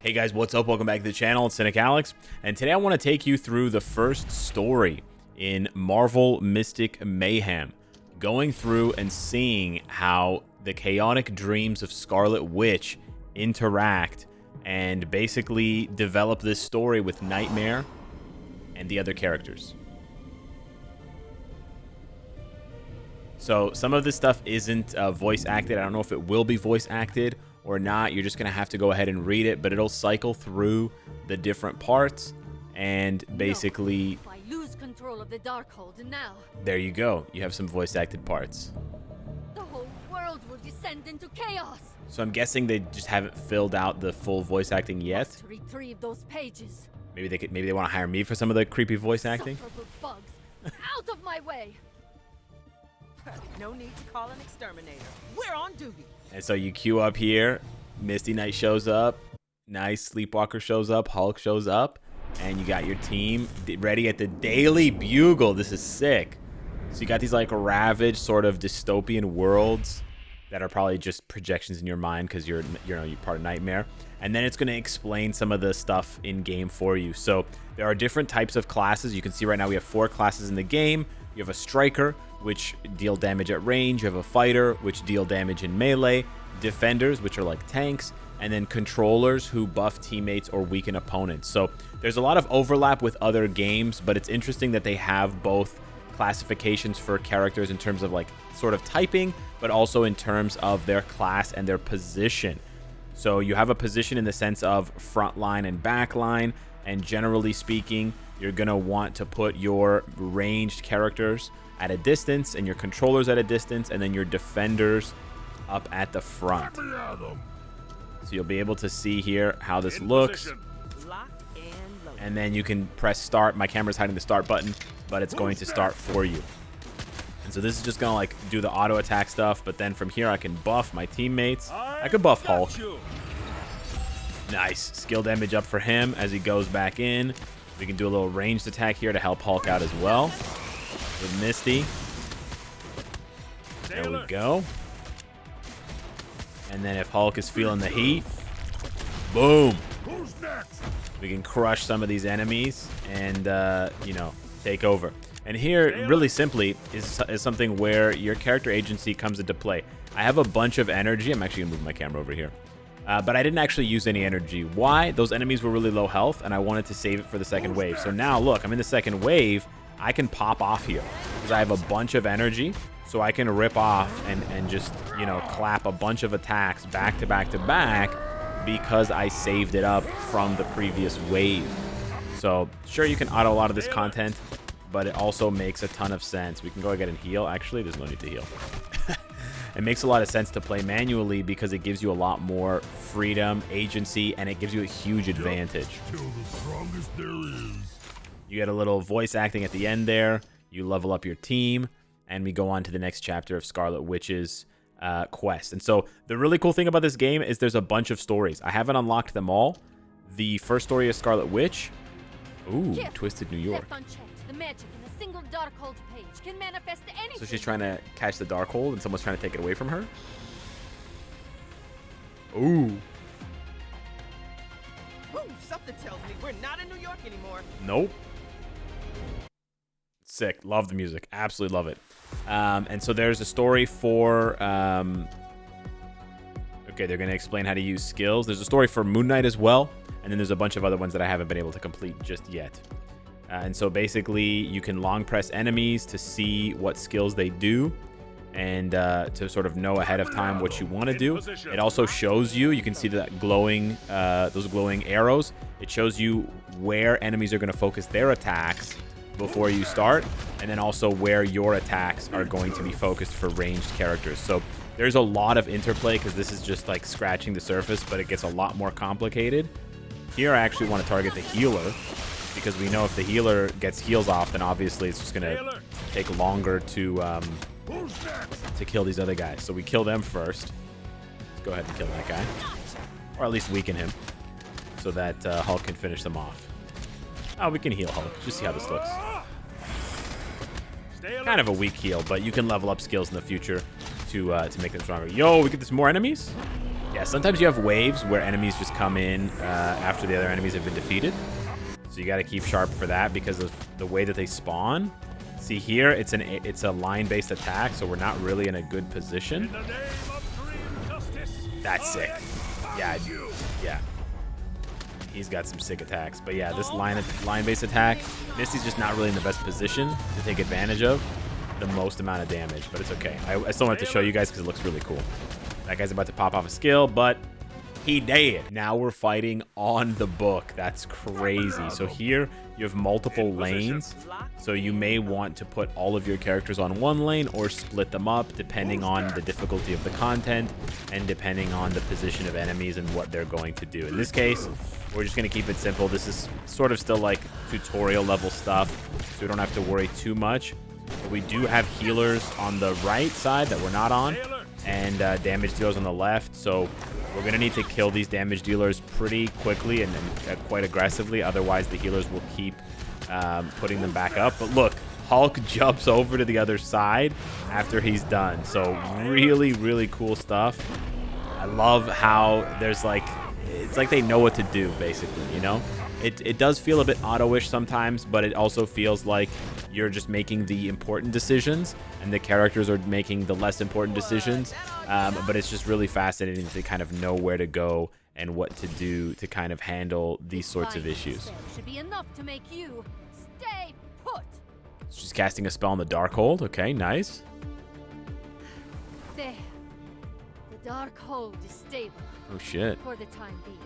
Hey guys, what's up? Welcome back to the channel. It's Cynic Alex, and today I want to take you through the first story in Marvel Mystic Mayhem, going through and seeing how the chaotic dreams of Scarlet Witch interact and basically develop this story with Nightmare and the other characters. So some of this stuff isn't voice acted. I don't know if it will be voice acted or not. You're just gonna have to go ahead and read it, but it'll cycle through the different parts and basically If I lose control of the Darkhold now, there you go. You have some voice acted parts. the whole world will descend into chaos. So I'm guessing they just haven't filled out the full voice acting yet. To retrieve those pages. Maybe they want to hire me for some of the creepy voice acting. Insufferable bugs, out of my way. No need to call an exterminator. We're on duty. And so you queue up here. Misty Knight shows up. Nice Sleepwalker shows up. Hulk shows up. And you got your team ready at the Daily Bugle. This is sick. So you got these like ravaged sort of dystopian worlds that are probably just projections in your mind because you're part of Nightmare. And then it's going to explain some of the stuff in game for you. So there are different types of classes. You can see right now we have 4 classes in the game. You have a striker, which deal damage at range. You have a fighter, which deal damage in melee. Defenders, which are like tanks. And then controllers, who buff teammates or weaken opponents. So there's a lot of overlap with other games, but it's interesting that they have both classifications for characters in terms of like sort of typing, but also in terms of their class and their position. So you have a position in the sense of front line and back line, and generally speaking, you're going to want to put your ranged characters at a distance and your controllers at a distance, and then your defenders up at the front. So you'll be able to see here how this looks. Lock and load. And then you can press start. My camera's hiding the start button, but it's going to start for you. And so this is just going to like do the auto attack stuff, but then from here I can buff my teammates. I could buff Hulk. Nice. Skill damage up for him as he goes back in. We can do a little ranged attack here to help Hulk out as well. With Misty. There we go. And then if Hulk is feeling the heat, boom. We can crush some of these enemies and, you know, take over. And here, really simply, is something where your character agency comes into play. I have a bunch of energy. I'm actually going to move my camera over here. But I didn't actually use any energy. Why? Those enemies were really low health, and I wanted to save it for the second wave. So now, look, I'm in the second wave. I can pop off here because I have a bunch of energy. So I can rip off and just, you know, clap a bunch of attacks back to back to back because I saved it up from the previous wave. So, sure, you can auto a lot of this content, but it also makes a ton of sense. We can go ahead and heal. Actually, there's no need to heal. It makes a lot of sense to play manually because it gives you a lot more freedom, agency, and it gives you a huge advantage. You get a little voice acting at the end there. You level up your team, and we go on to the next chapter of Scarlet Witch's quest. And so the really cool thing about this game is there's a bunch of stories. I haven't unlocked them all. The first story is Scarlet Witch. Ooh, Careful. Twisted New York. Left unchecked, the magic in a single Darkhold page can manifest anything. So she's trying to catch the Darkhold, and someone's trying to take it away from her? Ooh. Ooh, something tells me we're not in New York anymore. Nope. Sick. Love the music. Absolutely love it. And so there's a story for... okay, they're going to explain how to use skills. There's a story for Moon Knight as well. And then there's a bunch of other ones that I haven't been able to complete just yet. And so basically, you can long press enemies to see what skills they do and to sort of know ahead of time what you want to do. It also shows you, you can see that glowing, those glowing arrows. It shows you where enemies are going to focus their attacks before you start, and then also where your attacks are going to be focused for ranged characters. So there's a lot of interplay because this is just like scratching the surface, but it gets a lot more complicated. Here I actually want to target the healer because we know if the healer gets heals off, then obviously it's just going to take longer to kill these other guys. So we kill them first. Let's go ahead and kill that guy, or at least weaken him so that Hulk can finish them off. Oh, we can heal Hulk. Just see how this looks. Kind of a weak heal, but you can level up skills in the future to make them stronger. Yo, we get this more enemies? Yeah, sometimes you have waves where enemies just come in after the other enemies have been defeated. So you got to keep sharp for that because of the way that they spawn. See here, it's a line-based attack, so we're not really in a good position. That's sick. Yeah, yeah. He's got some sick attacks. But yeah, this line-based attack, Misty's just not really in the best position to take advantage of the most amount of damage, but it's okay. I still wanted to show you guys because it looks really cool. That guy's about to pop off a skill, but he dead. Now we're fighting on the book. That's crazy. So here you have multiple lanes. So you may want to put all of your characters on one lane or split them up depending on the difficulty of the content and depending on the position of enemies and what they're going to do. In this case, we're just going to keep it simple. This is sort of still like tutorial level stuff, so we don't have to worry too much. But we do have healers on the right side that we're not on, and damage dealers on the left. So we're going to need to kill these damage dealers pretty quickly and quite aggressively. Otherwise, the healers will keep putting them back up. But look, Hulk jumps over to the other side after he's done. So really, really cool stuff. I love how there's like, it's like they know what to do, basically, you know? It does feel a bit auto-ish sometimes, but it also feels like you're just making the important decisions and the characters are making the less important decisions. But it's just really fascinating to kind of know where to go and what to do to kind of handle these sorts of issues. Should be enough to make you stay put. She's casting a spell on the Darkhold. Okay, nice. There. The Darkhold is stable. Oh shit. For the time being.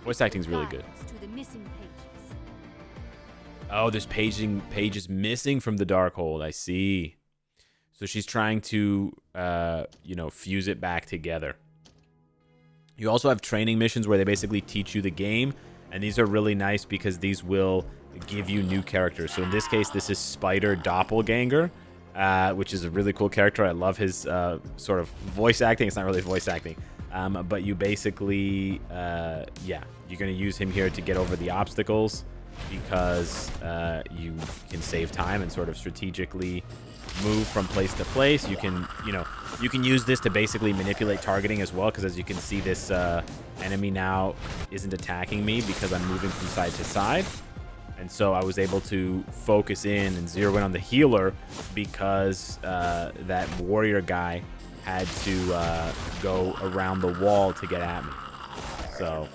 Voice acting's really good. To the missing pages. Oh, there's pages missing from the Darkhold. I see. So she's trying to, you know, fuse it back together. You also have training missions where they basically teach you the game, and these are really nice because these will give you new characters. So in this case, this is Spider Doppelganger, which is a really cool character. I love his sort of voice acting. It's not really voice acting. But you basically, yeah, you're going to use him here to get over the obstacles because you can save time and sort of strategically move from place to place. You can, you know, you can use this to basically manipulate targeting as well because as you can see, this enemy now isn't attacking me because I'm moving from side to side. And so I was able to focus in and zero in on the healer because that warrior guy had to go around the wall to get at me. So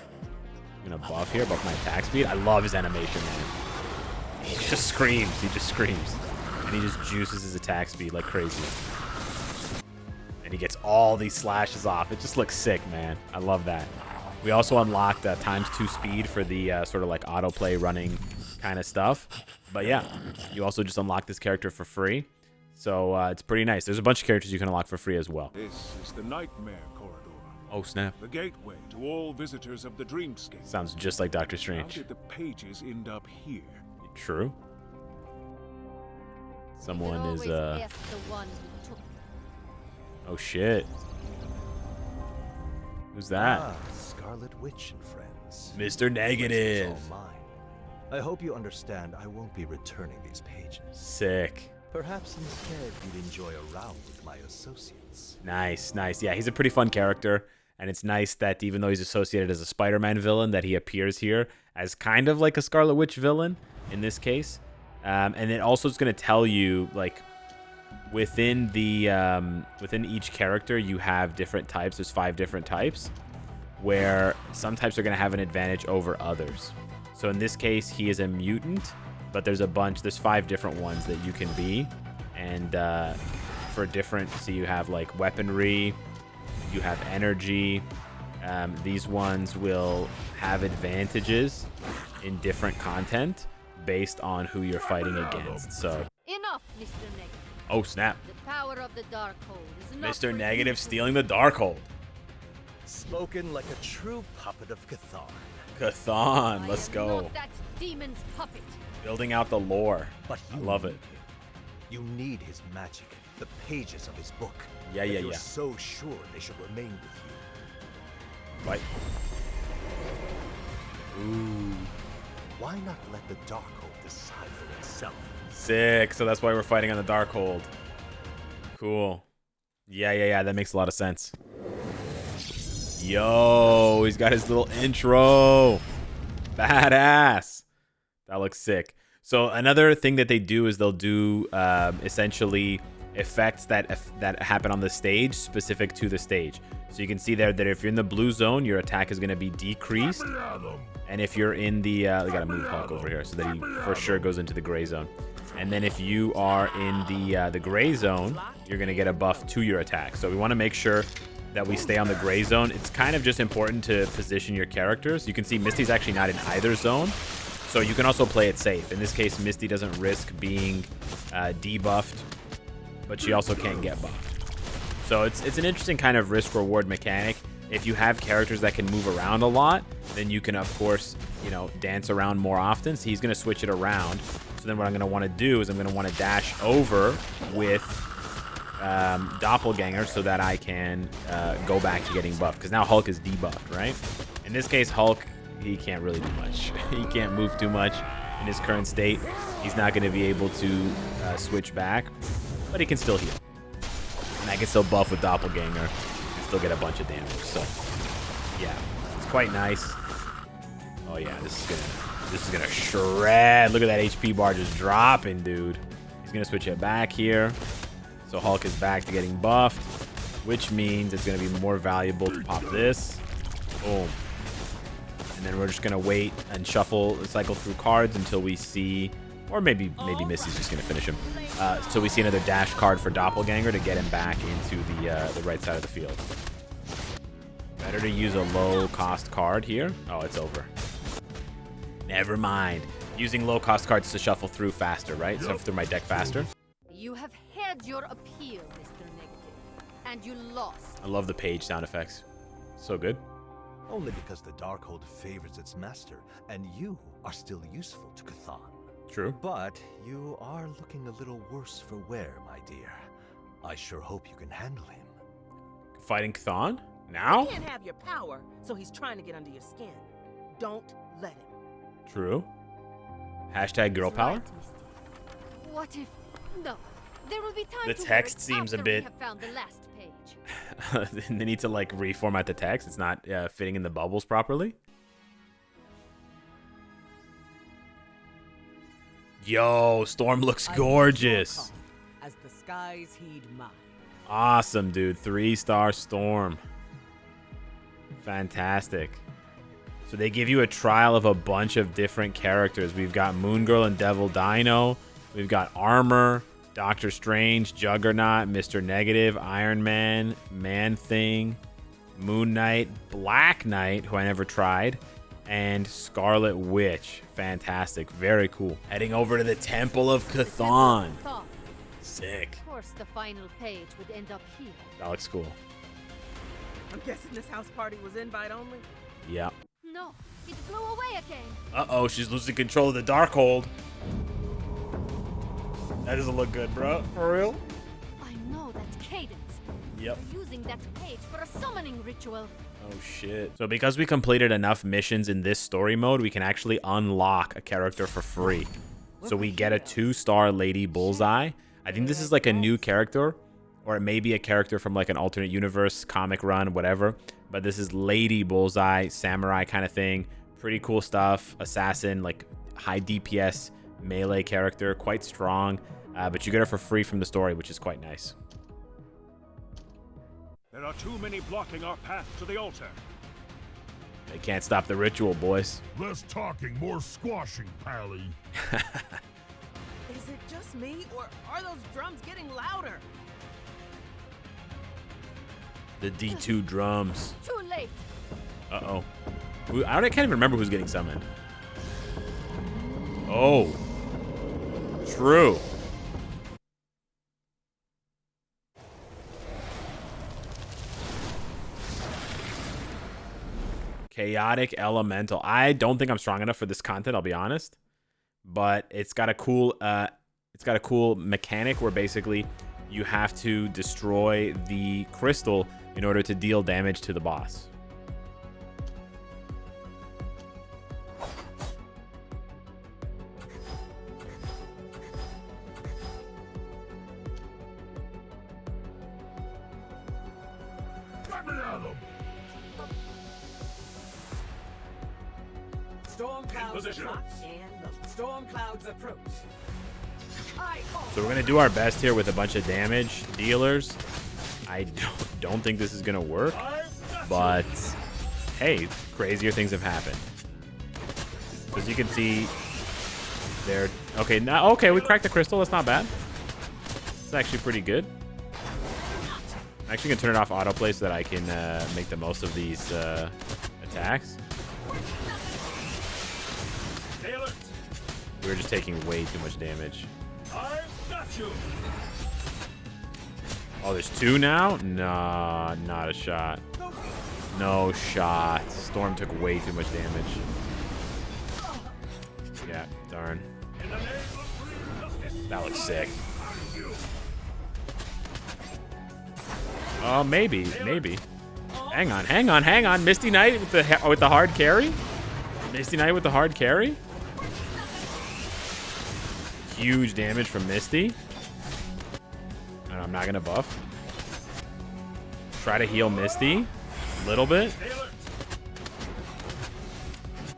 I'm gonna buff here, buff my attack speed. I love his animation, man. He just screams. He just screams. And he just juices his attack speed like crazy. And he gets all these slashes off. It just looks sick, man. I love that. We also unlocked ×2 speed for the sort of like autoplay running kind of stuff. But yeah, you also just unlock this character for free. So it's pretty nice. There's a bunch of characters you can unlock for free as well. This is the Nightmare Corridor. Oh, snap. The gateway to all visitors of the dreamscape. Sounds just like Doctor How Strange. did the pages end up here? True. Someone is, Ask the one who took them. oh, shit. Who's that? Ah, Scarlet Witch and friends. Mr. Negative. It's all mine. I hope you understand I won't be returning these pages. Sick. Perhaps instead you'd enjoy a round with my associates. Nice, nice. Yeah, he's a pretty fun character. And it's nice that even though he's associated as a Spider-Man villain, that he appears here as kind of like a Scarlet Witch villain in this case. And it also is going to tell you, like, within the within each character, you have different types. There's 5 different types, where some types are going to have an advantage over others. So in this case, he is a mutant, but there's 5 different ones that you can be. And for different, so you have like weaponry, you have energy. These ones will have advantages in different content based on who you're fighting against. So Enough, Mr. Negative. oh snap, The power of the Darkhold is enough Mr. for Negative you. stealing the Darkhold. Spoken like a true puppet of Cthon. Cthon, I let's am go. not that demon's puppet. Building out the lore. But I you love need it. him. You need his magic, the pages of his book. Yeah, and yeah, you're yeah. so sure they should remain with you. Fight. Ooh, Why not let the Darkhold decide for itself? sick. So that's why we're fighting on the Darkhold. Cool. Yeah, yeah, yeah. That makes a lot of sense. Yo, he's got his little intro. Badass. That looks sick. So another thing that they do is they'll do essentially effects that happen on the stage specific to the stage. So you can see there that if you're in the blue zone, your attack is going to be decreased. And if you're in the... we got to move Hulk over here so that he for sure goes into the gray zone. And then if you are in the gray zone, you're going to get a buff to your attack. So we want to make sure that we stay on the gray zone. It's kind of just important to position your characters. You can see Misty's actually not in either zone. So you can also play it safe. In this case, Misty doesn't risk being debuffed, but she also can't get buffed. So it's an interesting kind of risk-reward mechanic. If you have characters that can move around a lot, then you can, of course, you know, dance around more often. So he's going to switch it around. So then what I'm going to want to do is I'm going to want to dash over with Doppelganger so that I can go back to getting buffed. Because now Hulk is debuffed, right? In this case, Hulk, he can't really do much. He can't move too much in his current state. He's not going to be able to switch back, but he can still heal. And I can still buff with Doppelganger and still get a bunch of damage. So, yeah, it's quite nice. Oh yeah, this is gonna shred. Look at that HP bar just dropping, dude. He's gonna switch it back here. So Hulk is back to getting buffed, which means it's gonna be more valuable to pop this. Boom. And then we're just gonna wait and cycle through cards until we see, or maybe Misty's just gonna finish him. So we see another dash card for Doppelganger to get him back into the right side of the field. Better to use a low-cost card here. Oh, it's over. Never mind. Using low-cost cards to shuffle through faster, right? Shuffle through my deck faster. You have had your appeal, Mr. Negative, and you lost. I love the page sound effects. So good. Only because the Darkhold favors its master, and you are still useful to Chthon. True. But you are looking a little worse for wear, my dear. I sure hope you can handle him. Fighting Chthon? Now? He can't have your power, so he's trying to get under your skin. Don't let him. True. Hashtag girl power? Right, Misty. What if... No. There will be time The to text work seems a after bit- we have found the last page. They need to like reformat the text. It's not fitting in the bubbles properly. Yo, Storm looks gorgeous. As the skies heed mine. Awesome, dude. 3-star Storm. Fantastic. So they give you a trial of a bunch of different characters. We've got Moon Girl and Devil Dino. We've got Armor, Doctor Strange, Juggernaut, Mr. Negative, Iron Man, Man-Thing, Moon Knight, Black Knight, who I never tried, and Scarlet Witch. Fantastic. Very cool. Heading over to the Temple of Chthon. Thought. Sick. Of course, the final page would end up here. That looks cool. I'm guessing this house party was invite only? Yeah. No, it blew away again. Uh-oh, she's losing control of the Darkhold. That doesn't look good, bro. For real? I know that's Cadence. Yep. We're using that page for a summoning ritual. Oh, shit. So because we completed enough missions in this story mode, we can actually unlock a character for free. So we get a 2-star Lady Bullseye. I think this is like a new character, or it may be a character from like an alternate universe, comic run, whatever. But this is Lady Bullseye, samurai kind of thing. Pretty cool stuff. Assassin, like high DPS melee character, quite strong. But you get her for free from the story, which is quite nice. There are too many blocking our path to the altar. They can't stop the ritual, boys. Less talking, more squashing, Pally. Is it just me, or are those drums getting louder? The D2 drums. Too late. Uh-oh. I can't even remember who's getting summoned. Oh. True. Chaotic Elemental. I don't think I'm strong enough for this content, I'll be honest. But it's got a cool mechanic where basically you have to destroy the crystal in order to deal damage to the boss. storm clouds approach and the storm clouds approach. So we're gonna do our best here with a bunch of damage dealers. I don't think this is gonna work, but hey, crazier things have happened. As you can see, they're okay. Now, okay, we cracked the crystal. That's not bad. It's actually pretty good. I'm actually gonna turn it off autoplay so that I can make the most of these attacks. We were just taking way too much damage. Oh, there's two now? Nah, not a shot. No shot. Storm took way too much damage. Yeah, darn. That looks sick. Oh, maybe. Hang on. Misty Knight with the hard carry. Misty Knight with the hard carry. Huge damage from Misty. I'm not gonna buff. Try to heal Misty a little bit.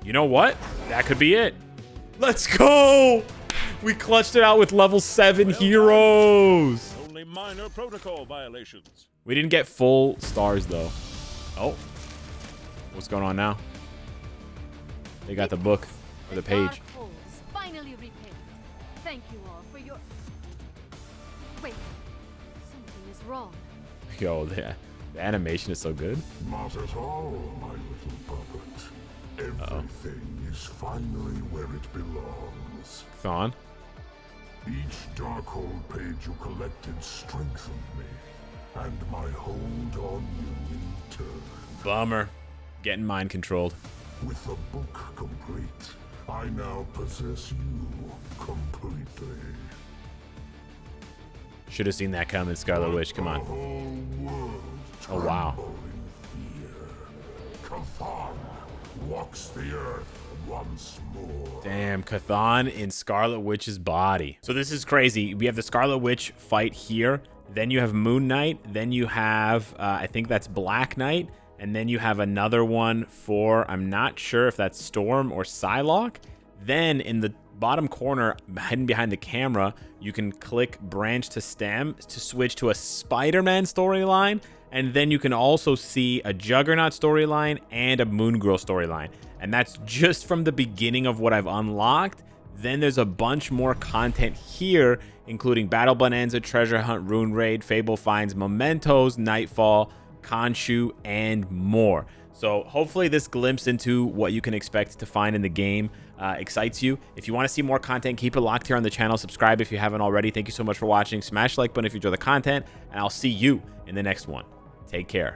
You know what? That could be it. Let's go! We clutched it out with level 7 heroes. Only minor protocol violations. We didn't get full stars though. Oh, what's going on now? They got the book or the page. Dark holes finally repaired. Thank you all for your... Wait, something is wrong. Yo, the animation is so good. Not at all, my little puppet. Everything is finally where it belongs. Thon. Each Darkhold page you collected strengthened me, and my hold on you in turn. Bummer. Getting mind controlled. With the book complete, I now possess you completely. Should have seen that coming, Scarlet Witch. Come The on. whole world Oh, wow. tremble in fear. Cathan walks the earth once more. Damn, Cathan in Scarlet Witch's body. So this is crazy. We have the Scarlet Witch fight here. Then you have Moon Knight. Then you have, I think that's Black Knight. And then you have another one for, I'm not sure if that's Storm or Psylocke. Then in the bottom corner, hidden behind the camera, you can click branch to stem to switch to a Spider-Man storyline. And then you can also see a Juggernaut storyline and a Moon Girl storyline. And that's just from the beginning of what I've unlocked. Then there's a bunch more content here, including Battle Bonanza, Treasure Hunt, Rune Raid, Fable Finds, Mementos, Nightfall, Khonshu, and more. So hopefully this glimpse into what you can expect to find in the game excites you. If you want to see more content, keep it locked here on the channel. Subscribe if you haven't already. Thank you so much for watching. Smash the like button if you enjoy the content, and I'll see you in the next one. Take care.